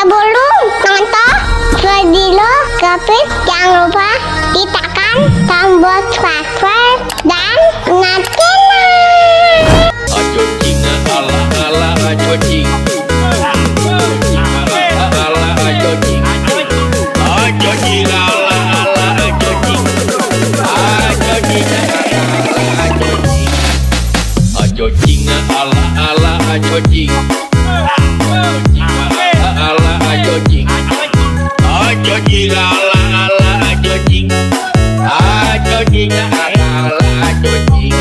Sebelum nonton video Kepit, jangan lupa tekan tombol subscribe dan nyalakan. Ajo cing ala ala ajo cing. Ala ajo cing. Ajo cing ala ala ajo cing. Ajo cing ala ajo cing. Ajo cing ala ala ajo cing. Ala ajo cing. Ajo cing ala ala ajo cing. Ajo cing ala ajo cing.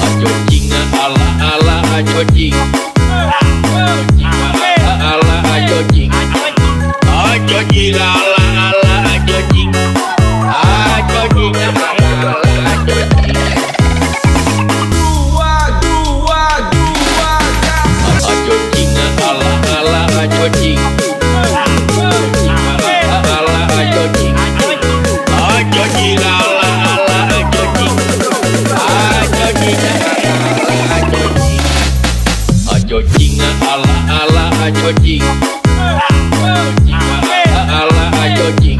Ajo cing ala ala ajo cing. Ala ajo cing. Ajo cing ala ala ajo cing. Ajo cing ala ajo cing. Ajo cing ala ala ajo cing. Ala ajo cing. Ajo cing ala ala ajo cing. Ajo cing ala ajo cing. Ajo cing ala ala ajo cing. Ala ajo cing.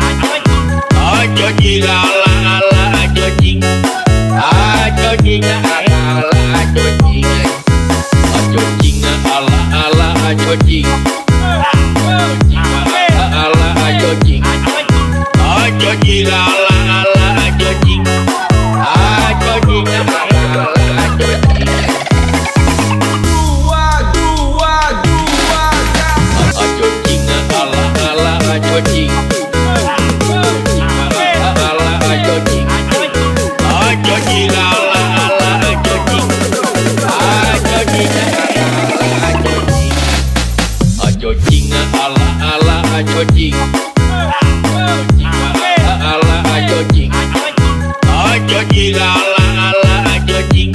Ajo cing ala ala ajo cing. Ajo cing ala ajo cing. Ajo cing ala ala ajo cing. Ala ajo cing. Ajo cing ala ala ajo cing. Ajo cing ala ajo cing. Ajo cing ala ala ajo cing. Ala ajo cing. Ajo cing ala ala ajo cing. Ajo cing ala ajo cing. Ajo cing ala ala ajo cing. Ala ajo cing. Ajo cing ala ala ajo cing.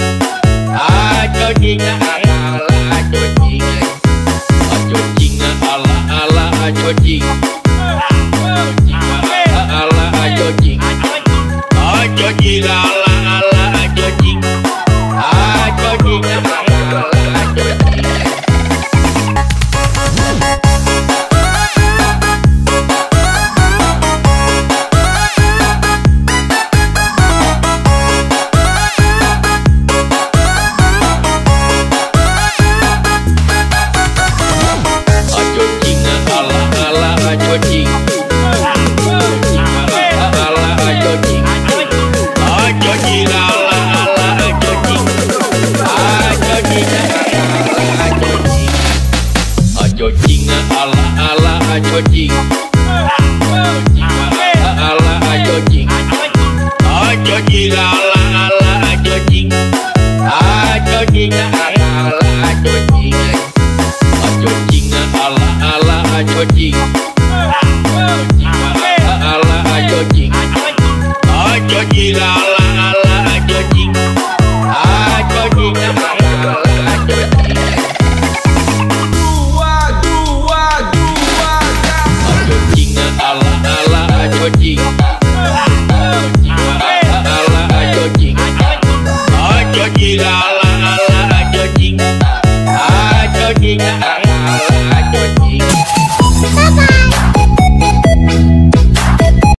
Ajo cing ala ajo cing. Ajo cing ala ala ajo cing. Ala ajo cing. Ajo cing ala ala ajo cing. Ajo cing ala ajo cing. Ajo cing ala ala ajo cing. Ala ajo cing. Ajo cing ala ala ajo cing. Ajo cing ala ajo cing. Ajo cing ala ala ajo cing. Ala ajo cing. Ajo cing ala ala ajo cing. Ajo cing